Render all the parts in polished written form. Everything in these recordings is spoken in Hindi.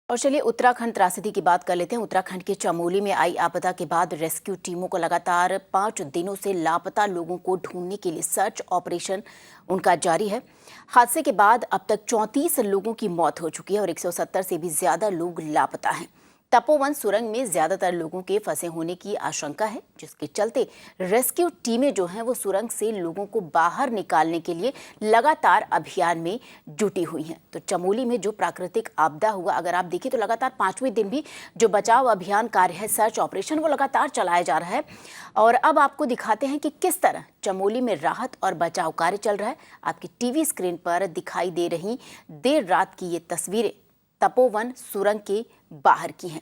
और चलिए उत्तराखंड त्रासदी की बात कर लेते हैं। उत्तराखंड के चमोली में आई आपदा के बाद रेस्क्यू टीमों को लगातार 5 दिनों से लापता लोगों को ढूंढने के लिए सर्च ऑपरेशन उनका जारी है। हादसे के बाद अब तक 34 लोगों की मौत हो चुकी है और 170 से भी ज्यादा लोग लापता हैं। तपोवन सुरंग में ज्यादातर लोगों के फंसे होने की आशंका है, जिसके चलते रेस्क्यू टीमें जो हैं वो सुरंग से लोगों को बाहर निकालने के लिए लगातार अभियान में जुटी हुई हैं। तो चमोली में जो प्राकृतिक आपदा हुआ, अगर आप देखें तो लगातार 5वें दिन भी जो बचाव अभियान कार्य है, सर्च ऑपरेशन, वो लगातार चलाया जा रहा है। और अब आपको दिखाते हैं कि किस तरह चमोली में राहत और बचाव कार्य चल रहा है। आपकी टीवी स्क्रीन पर दिखाई दे रही देर रात की ये तस्वीरें तपोवन सुरंग के बाहर की हैं।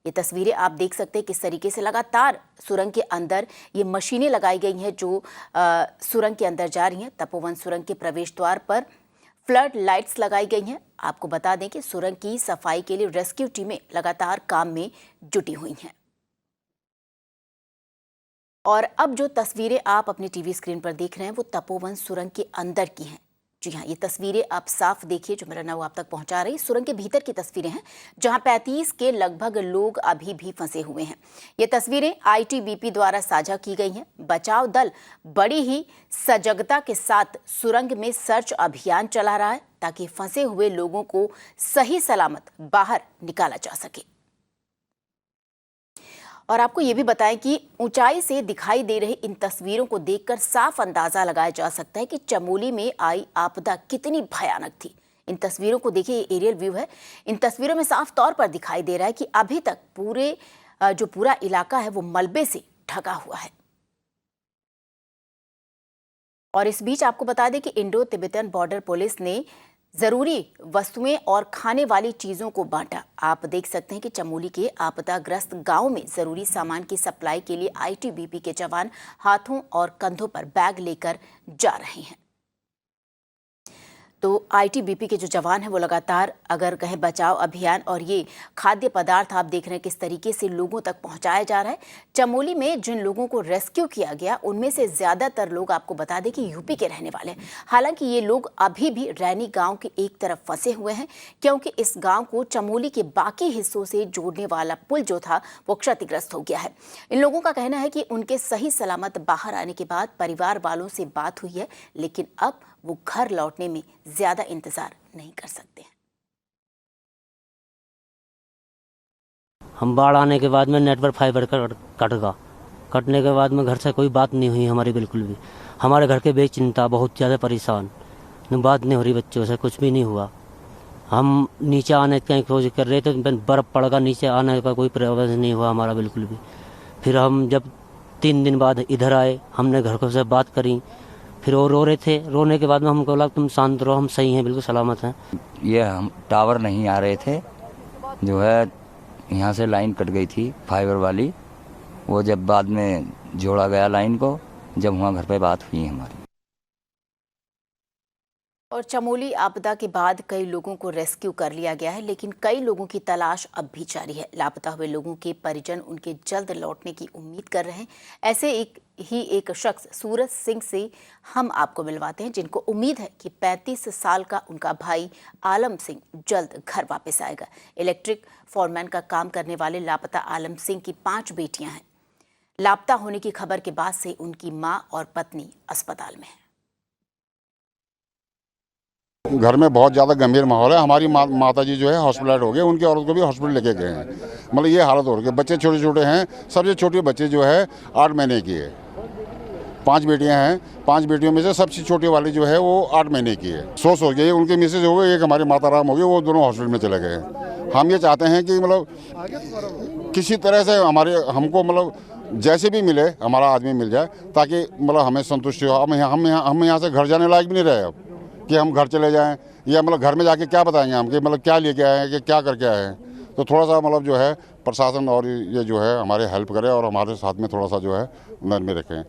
ये तस्वीरें आप देख सकते हैं किस तरीके से लगातार सुरंग के अंदर ये मशीनें लगाई गई हैं जो सुरंग के अंदर जा रही हैं। तपोवन सुरंग के प्रवेश द्वार पर फ्लड लाइट्स लगाई गई हैं। आपको बता दें कि सुरंग की सफाई के लिए रेस्क्यू टीमें लगातार काम में जुटी हुई हैं। और अब जो तस्वीरें आप अपनी टीवी स्क्रीन पर देख रहे हैं वो तपोवन सुरंग के अंदर की हैं। जी हाँ, ये तस्वीरें आप साफ देखिए, जो मेरा नाम आप तक पहुंचा रही सुरंग के भीतर की तस्वीरें हैं, जहां 35 के लगभग लोग अभी भी फंसे हुए हैं। ये तस्वीरें आईटीबीपी द्वारा साझा की गई हैं। बचाव दल बड़ी ही सजगता के साथ सुरंग में सर्च अभियान चला रहा है ताकि फंसे हुए लोगों को सही सलामत बाहर निकाला जा सके। और आपको ये भी बताएं कि ऊंचाई से दिखाई दे रही इन तस्वीरों को देखकर साफ अंदाजा लगाया जा सकता है कि चमोली में आई आपदा कितनी भयानक थी। इन तस्वीरों को देखिए, ये एरियल व्यू है। इन तस्वीरों में साफ तौर पर दिखाई दे रहा है कि अभी तक पूरा इलाका है वो मलबे से ढका हुआ है। और इस बीच आपको बता दें कि इंडो तिब्बतन बॉर्डर पुलिस ने जरूरी वस्तुएं और खाने वाली चीजों को बांटा। आप देख सकते हैं कि चमोली के आपदाग्रस्त गांव में जरूरी सामान की सप्लाई के लिए आईटीबीपी के जवान हाथों और कंधों पर बैग लेकर जा रहे हैं। तो आईटीबीपी के जो जवान हैं वो लगातार अगर कहें बचाव अभियान और ये खाद्य पदार्थ आप देख रहे हैं किस तरीके से लोगों तक पहुंचाया जा रहा है। चमोली में जिन लोगों को रेस्क्यू किया गया उनमें से ज़्यादातर लोग आपको बता दें कि यूपी के रहने वाले हैं। हालांकि ये लोग अभी भी रैनी गांव के एक तरफ फंसे हुए हैं, क्योंकि इस गाँव को चमोली के बाकी हिस्सों से जोड़ने वाला पुल जो था वो क्षतिग्रस्त हो गया है। इन लोगों का कहना है कि उनके सही सलामत बाहर आने के बाद परिवार वालों से बात हुई है, लेकिन अब वो घर लौटने में ज्यादा इंतजार नहीं कर सकते हैं। हम बाढ़ आने के बाद में नेटवर्क फाइबर कट गया। कटने के बाद में घर से कोई बात नहीं हुई हमारी, बिल्कुल भी। हमारे घर के बेचिंता, बहुत ज़्यादा परेशान, बात नहीं हो रही, बच्चों से कुछ भी नहीं हुआ। हम नीचे आने की कोशिश कर रहे थे, बर्फ़ पड़गा, नीचे आने का कोई प्रयास नहीं हुआ हमारा, बिल्कुल भी। फिर हम जब 3 दिन बाद इधर आए, हमने घर को से बात करी, फिर वो रो रहे थे। रोने के बाद में हमको लगा तुम शांत रहो, हम सही हैं, बिल्कुल सलामत हैं। ये हम टावर नहीं आ रहे थे, जो है यहाँ से लाइन कट गई थी फाइबर वाली, वो जब बाद में जोड़ा गया लाइन को, जब वहाँ घर पे बात हुई हमारी। और चमोली आपदा के बाद कई लोगों को रेस्क्यू कर लिया गया है, लेकिन कई लोगों की तलाश अब भी जारी है। लापता हुए लोगों के परिजन उनके जल्द लौटने की उम्मीद कर रहे हैं। ऐसे एक शख्स सूरज सिंह से हम आपको मिलवाते हैं, जिनको उम्मीद है कि 35 साल का उनका भाई आलम सिंह जल्द घर वापस आएगा। इलेक्ट्रिक फॉरमैन का काम करने वाले लापता आलम सिंह की 5 बेटियां हैं। लापता होने की खबर के बाद से उनकी मां और पत्नी अस्पताल में है। घर में बहुत ज़्यादा गंभीर माहौल है। हमारी माताजी जो है हॉस्पिटलाइज हो गए, उनकी औरत को भी हॉस्पिटल लेके गए हैं। मतलब ये हालत हो रही है। बच्चे छोटे छोटे हैं, सबसे छोटे बच्चे जो है 8 महीने की है। 5 बेटियां हैं, 5 बेटियों में से सबसे छोटी वाली जो है वो 8 महीने की है। 100 हो गई, उनके मिसेज हो गए, एक हमारे माता राम हो गए, वो दोनों हॉस्पिटल में चले गए हैं। हम ये चाहते हैं कि मतलब किसी तरह से हमको मतलब जैसे भी मिले हमारा आदमी मिल जाए, ताकि मतलब हमें संतुष्टि हो। हम यहाँ से घर जाने लायक भी नहीं रहे अब कि हम घर चले जाएं, या मतलब घर में जाके क्या बताएंगे हम कि मतलब क्या लेके आए हैं, कि क्या करके आए हैं। तो थोड़ा सा मतलब जो है प्रशासन और ये जो है हमारे हेल्प करे और हमारे साथ में थोड़ा सा जो है नरमी रखें।